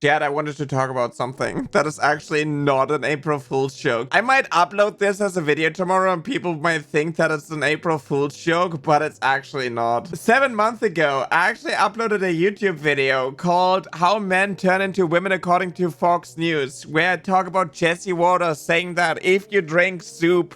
Dad, I wanted to talk about something that is actually not an April Fool's joke. I might upload this as a video tomorrow and people might think that it's an April Fool's joke, but it's actually not. 7 months ago, I actually uploaded a YouTube video called How Men Turn Into Women According to Fox News, where I talk about Jesse Waters saying that if you drink soup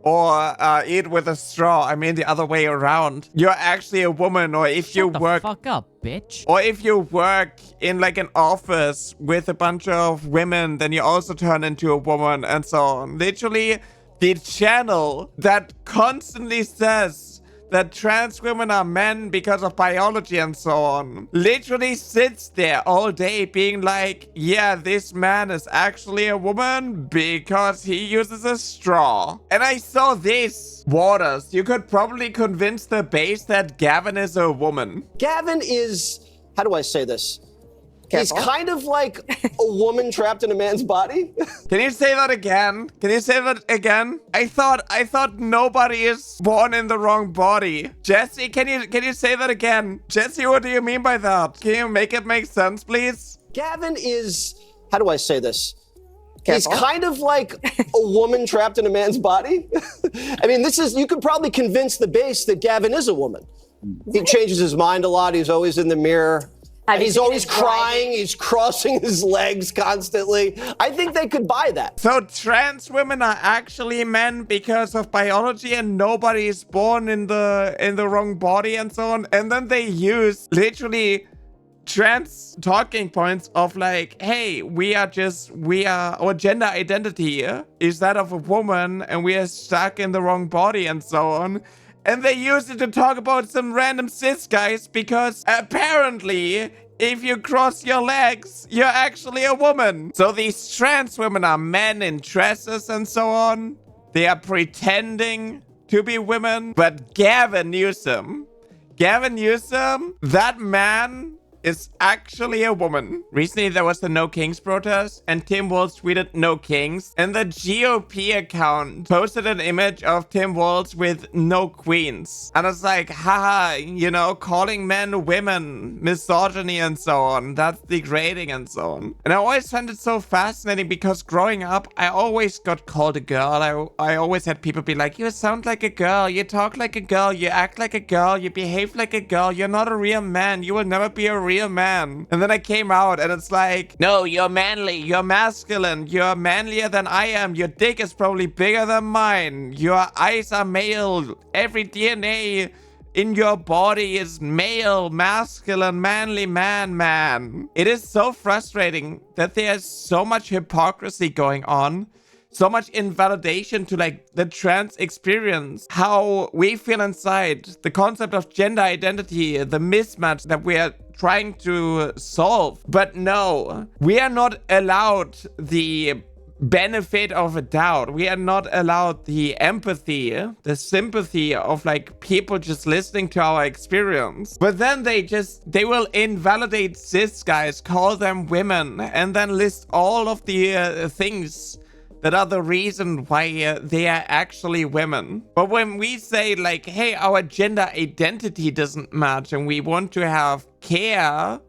or eat with a straw, I mean the other way around, you're actually a woman. Or if you work... Shut the fuck up, bitch. Or if you work in like an office with a bunch of women, then you also turn into a woman and so on. Literally, the channel that constantly says that trans women are men because of biology and so on, literally sits there all day being like, yeah, this man is actually a woman because he uses a straw. And I saw this. Waters, you could probably convince the base that Gavin is a woman. Gavin is, how do I say this? He's kind of like a woman trapped in a man's body. Can you say that again? Can you say that again? I thought nobody is born in the wrong body. Jesse, can you say that again? Jesse, what do you mean by that? Can you make it make sense, please? Gavin is, how do I say this? He's kind of like a woman trapped in a man's body. I mean, you could probably convince the base that Gavin is a woman. He changes his mind a lot. He's always in the mirror. And he's always crying. He's crossing his legs constantly. I think they could buy that. So trans women are actually men because of biology and nobody is born in the wrong body and so on. And then they use literally trans talking points of like, hey, our gender identity is that of a woman and we are stuck in the wrong body and so on. And they use it to talk about some random cis guys because apparently if you cross your legs, you're actually a woman. So these trans women are men in dresses and so on. They are pretending to be women. But Gavin Newsom, that man is actually a woman. Recently, there was the No Kings protest, and Tim Walz tweeted No Kings, and the GOP account posted an image of Tim Walz with no queens. And it's like, haha, you know, calling men women, misogyny and so on. That's degrading and so on. And I always found it so fascinating because growing up, I always got called a girl. I always had people be like, you sound like a girl, you talk like a girl, you act like a girl, you behave like a girl, you're not a real man, you will never be a real man. And then I came out and it's like, no, you're manly, you're masculine, you're manlier than I am, your dick is probably bigger than mine, your eyes are male, every DNA in your body is male, masculine, manly, man. It is so frustrating that there's so much hypocrisy going on, so much invalidation to like the trans experience, how we feel inside, the concept of gender identity, the mismatch that we are trying to solve. But no, we are not allowed the benefit of a doubt. We are not allowed the empathy, the sympathy of like people just listening to our experience. But then they will invalidate cis guys, call them women, and then list all of the things that are the reason why they are actually women. But when we say like, hey, our gender identity doesn't match and we want to have care,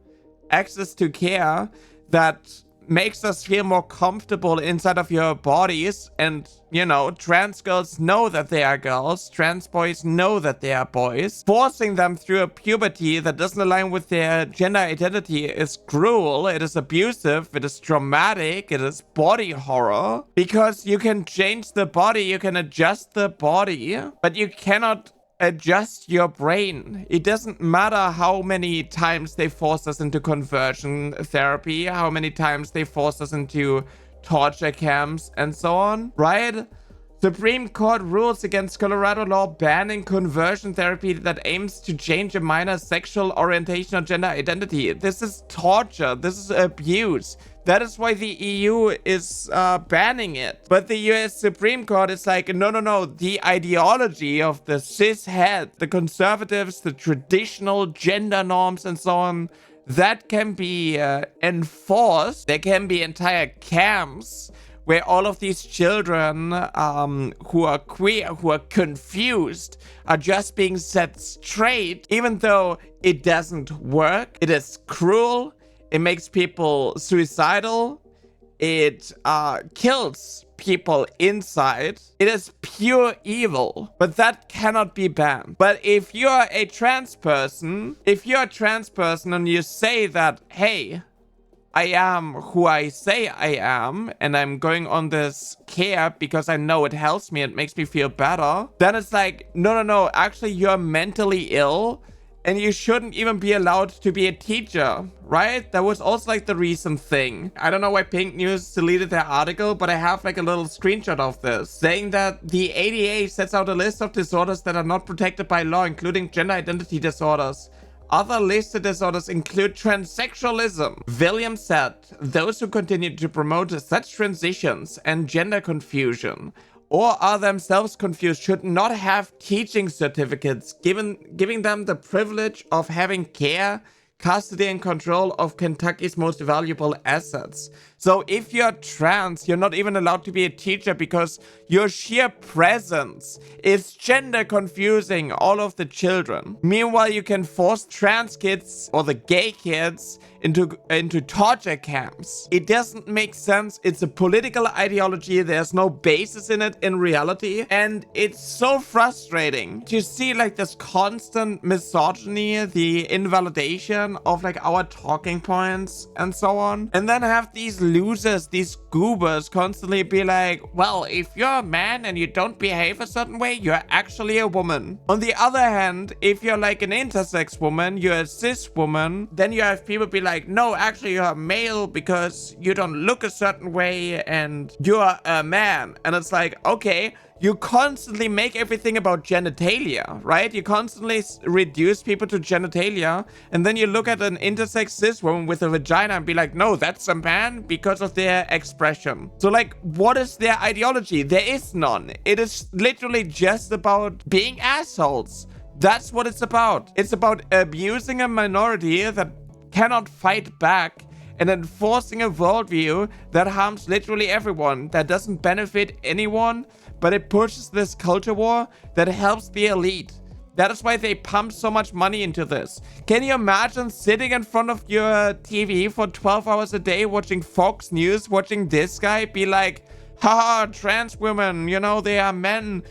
access to care that makes us feel more comfortable inside of your bodies, and you know, trans girls know that they are girls, trans boys know that they are boys, forcing them through a puberty that doesn't align with their gender identity is cruel, it is abusive, it is traumatic, it is body horror, because you can change the body, you can adjust the body, but you cannot adjust your brain. It doesn't matter how many times they force us into conversion therapy, how many times they force us into torture camps and so on, right? Supreme Court rules against Colorado law banning conversion therapy that aims to change a minor's sexual orientation or gender identity. This is torture. This is abuse. That is why the EU is banning it. But the US Supreme Court is like, no. The ideology of the cis het, the conservatives, the traditional gender norms and so on, that can be enforced. There can be entire camps where all of these children who are queer, who are confused, are just being set straight, even though it doesn't work. It is cruel. It makes people suicidal. It kills people inside. It is pure evil, but that cannot be banned. But if you're a trans person, and you say that, hey, I am who I say I am, and I'm going on this care because I know it helps me, it makes me feel better, then it's like, no, actually you're mentally ill, and you shouldn't even be allowed to be a teacher, right? That was also like the recent thing. I don't know why Pink News deleted their article, but I have like a little screenshot of this, saying that the ADA sets out a list of disorders that are not protected by law, including gender identity disorders. Other listed disorders include transsexualism. Williams said, those who continue to promote such transitions and gender confusion or are themselves confused should not have teaching certificates, giving them the privilege of having care, custody, and control of Kentucky's most valuable assets. So if you're trans, you're not even allowed to be a teacher because your sheer presence is gender confusing all of the children. Meanwhile, you can force trans kids or the gay kids into torture camps. It doesn't make sense. It's a political ideology. There's no basis in it in reality. And it's so frustrating to see like this constant misogyny, the invalidation of like our talking points and so on. And then have these losers, these goobers constantly be like, well, if you're a man and you don't behave a certain way, you're actually a woman. On the other hand, if you're like an intersex woman, you're a cis woman, then you have people be like, no, actually you're a male because you don't look a certain way and you're a man. And it's like, okay, you constantly make everything about genitalia, right? You constantly reduce people to genitalia, and then you look at an intersex cis woman with a vagina and be like, no, that's a man because of their expression. So like, what is their ideology? There is none. It is literally just about being assholes. That's what it's about. It's about abusing a minority that cannot fight back and enforcing a worldview that harms literally everyone, that doesn't benefit anyone, but it pushes this culture war that helps the elite. That is why they pump so much money into this. Can you imagine sitting in front of your TV for 12 hours a day watching Fox News, watching this guy be like, haha, trans women, you know, they are men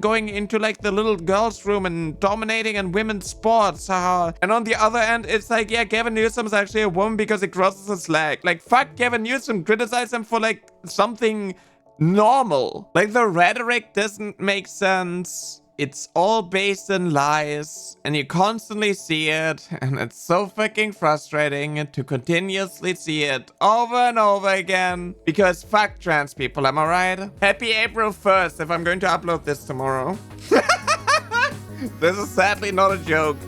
going into like the little girls' room and dominating in women's sports, haha. And on the other end, it's like, yeah, Gavin Newsom is actually a woman because he crosses his leg. Like, fuck Gavin Newsom, criticize him for like something normal. Like, the rhetoric doesn't make sense. It's all based in lies, and you constantly see it, and it's so fucking frustrating to continuously see it over and over again. Because fuck trans people, am I right? Happy April 1st if I'm going to upload this tomorrow. This is sadly not a joke.